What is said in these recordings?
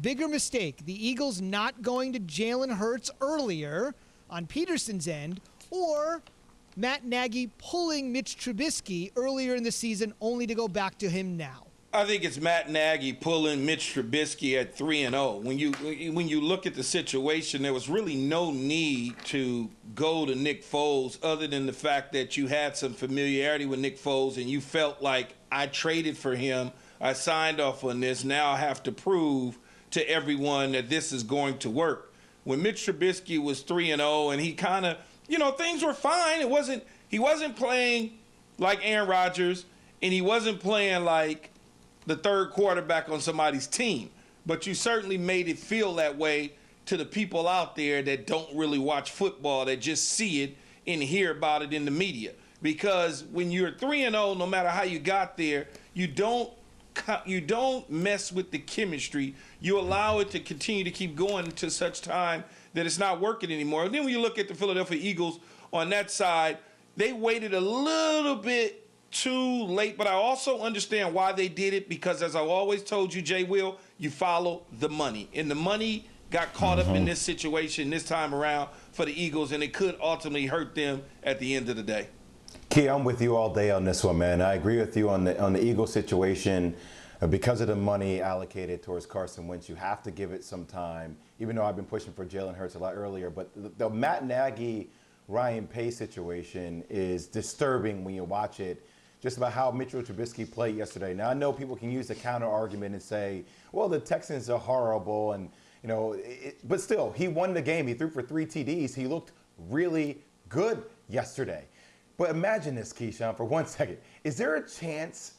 bigger mistake, the Eagles not going to Jalen Hurts earlier on Peterson's end, or Matt Nagy pulling Mitch Trubisky earlier in the season only to go back to him now? I think it's Matt Nagy pulling Mitch Trubisky at 3-0. When you look at the situation, there was really no need to go to Nick Foles other than the fact that you had some familiarity with Nick Foles and you felt like, I traded for him, I signed off on this, now I have to prove to everyone that this is going to work. When Mitch Trubisky was 3-0 and he kind of, things were fine. He wasn't playing like Aaron Rodgers, and he wasn't playing like the third quarterback on somebody's team. But you certainly made it feel that way to the people out there that don't really watch football, that just see it and hear about it in the media. Because when you're 3-0, no matter how you got there, you don't mess with the chemistry. You allow it to continue to keep going to such time that it's not working anymore. And then when you look at the Philadelphia Eagles on that side, they waited a little bit too late, but I also understand why they did it, because as I've always told you, JWill, you follow the money. And the money got caught up in this situation this time around for the Eagles, and it could ultimately hurt them at the end of the day. Key, I'm with you all day on this one, man. I agree with you on the Eagles situation. Because of the money allocated towards Carson Wentz, you have to give it some time, even though I've been pushing for Jalen Hurts a lot earlier. But the Matt Nagy, Ryan Pace situation is disturbing when you watch it, just about how Mitchell Trubisky played yesterday. Now, I know people can use the counter argument and say, well, the Texans are horrible, and but still, he won the game. He threw for 3 TDs. He looked really good yesterday. But imagine this, Keyshawn, for 1 second. Is there a chance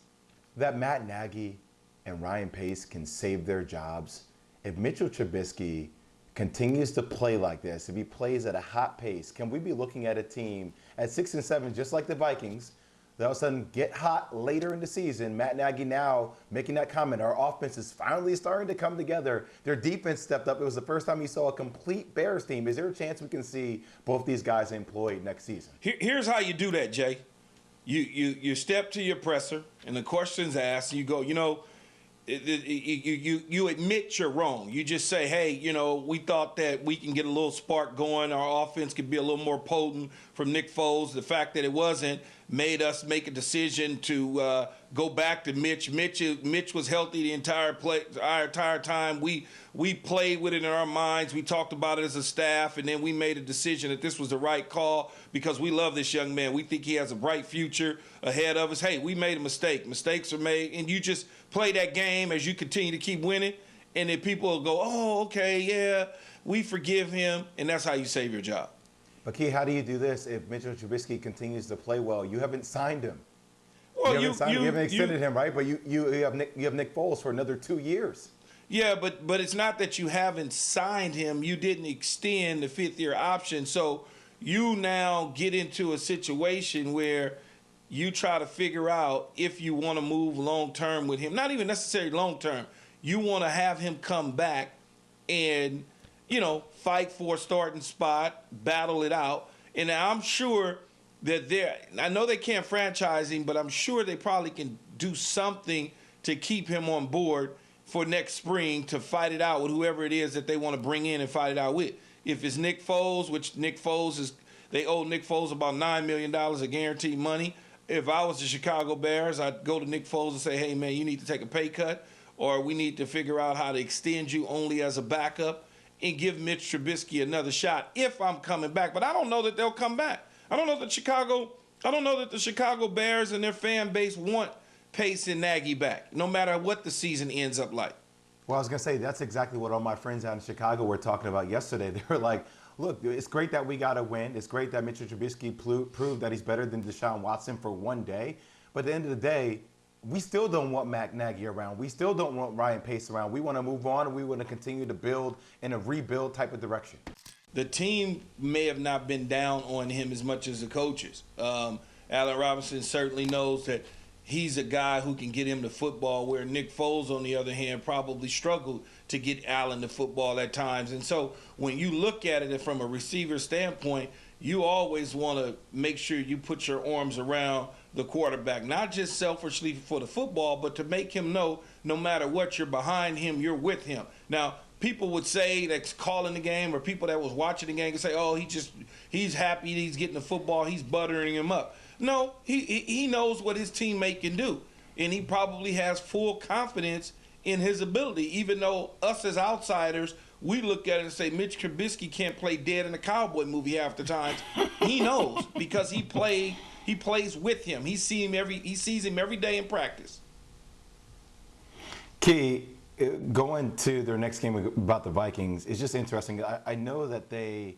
that Matt Nagy and Ryan Pace can save their jobs if Mitchell Trubisky continues to play like this, if he plays at a hot pace? Can we be looking at a team at 6-7, just like the Vikings, that all of a sudden get hot later in the season? Matt Nagy now making that comment, our offense is finally starting to come together. Their defense stepped up. It was the first time you saw a complete Bears team. Is there a chance we can see both these guys employed next season? Here's how you do that, Jay. You step to your presser, and the question's asked, and you go, you admit you're wrong. You just say, hey, we thought that we can get a little spark going. Our offense could be a little more potent from Nick Foles. The fact that it wasn't made us make a decision to go back to Mitch. Mitch was healthy the entire time. We played with it in our minds. We talked about it as a staff, and then we made a decision that this was the right call because we love this young man. We think he has a bright future ahead of us. Hey, we made a mistake. Mistakes are made, and you just play that game as you continue to keep winning, and then people will go, oh, okay, yeah, we forgive him, and that's how you save your job. But Key, how do you do this if Mitchell Trubisky continues to play well? You haven't signed him. Well, you haven't extended him, right? But you have Nick Foles for another 2 years. Yeah, but it's not that you haven't signed him. You didn't extend the fifth-year option. So you now get into a situation where you try to figure out if you want to move long-term with him. Not even necessarily long-term. You want to have him come back and, fight for a starting spot, battle it out. And I'm sure that I know they can't franchise him, but I'm sure they probably can do something to keep him on board for next spring to fight it out with whoever it is that they want to bring in and fight it out with. If it's Nick Foles, which they owe Nick Foles about $9 million of guaranteed money. If I was the Chicago Bears, I'd go to Nick Foles and say, hey, man, you need to take a pay cut, or we need to figure out how to extend you only as a backup and give Mitch Trubisky another shot if I'm coming back. But I don't know that they'll come back. I don't know that the Chicago Bears and their fan base want Pace and Nagy back, no matter what the season ends up like. Well, I was going to say, that's exactly what all my friends out in Chicago were talking about yesterday. They were like, look, it's great that we got a win. It's great that Mitchell Trubisky proved that he's better than Deshaun Watson for one day. But at the end of the day, we still don't want Matt Nagy around. We still don't want Ryan Pace around. We want to move on, and we want to continue to build in a rebuild type of direction. The team may have not been down on him as much as the coaches. Allen Robinson certainly knows that he's a guy who can get him the football, where Nick Foles, on the other hand, probably struggled to get Allen the football at times. And so when you look at it from a receiver standpoint, you always want to make sure you put your arms around the quarterback, not just selfishly for the football, but to make him know no matter what, you're behind him, you're with him. Now, people would say that's calling the game, or people that was watching the game could say, oh, he's happy he's getting the football, he's buttering him up. No, he knows what his teammate can do, and he probably has full confidence in his ability, even though us as outsiders, we look at it and say Mitch Trubisky can't play dead in a cowboy movie half the times. He knows because he plays with him. He sees him every day in practice. Key, going to their next game about the Vikings is just interesting. I know that the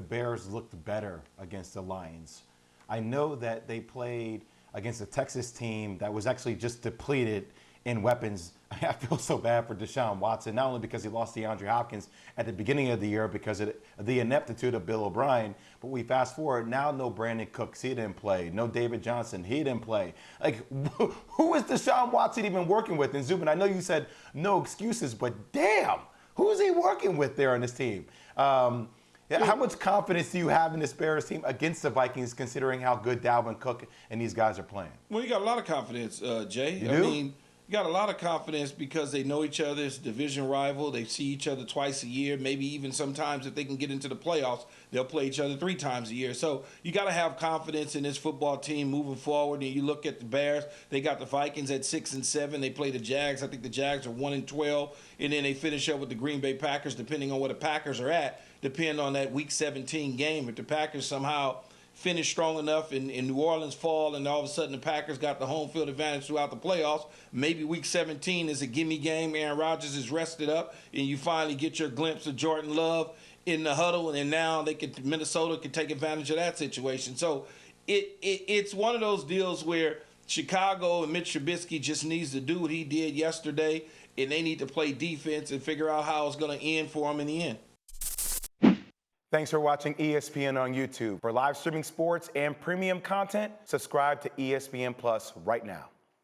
Bears looked better against the Lions. I know that they played against a Texas team that was actually just depleted in weapons. I feel so bad for Deshaun Watson, not only because he lost DeAndre Hopkins at the beginning of the year because of the ineptitude of Bill O'Brien, but we fast forward, now no Brandon Cooks, he didn't play. No David Johnson, he didn't play. Like, who is Deshaun Watson even working with? And Zubin, I know you said no excuses, but damn, who is he working with there on this team? How much confidence do you have in this Bears team against the Vikings, considering how good Dalvin Cook and these guys are playing? Well, you got a lot of confidence, Jay. You do? I mean, you got a lot of confidence because they know each other. It's a division rival. They see each other twice a year. Maybe even sometimes if they can get into the playoffs, they'll play each other 3 times a year. So you got to have confidence in this football team moving forward. And you look at the Bears, they got the Vikings at 6-7. They play the Jags. I think the Jags are 1-12. And then they finish up with the Green Bay Packers, depending on where the Packers are at, depending on that Week 17 game. If the Packers somehow finish strong enough in New Orleans fall, and all of a sudden the Packers got the home field advantage throughout the playoffs, maybe Week 17 is a gimme game. Aaron Rodgers is rested up, and you finally get your glimpse of Jordan Love in the huddle, and now Minnesota can take advantage of that situation. So it's one of those deals where Chicago and Mitch Trubisky just needs to do what he did yesterday, and they need to play defense and figure out how it's going to end for them in the end. Thanks for watching ESPN on YouTube. For live streaming sports and premium content, subscribe to ESPN Plus right now.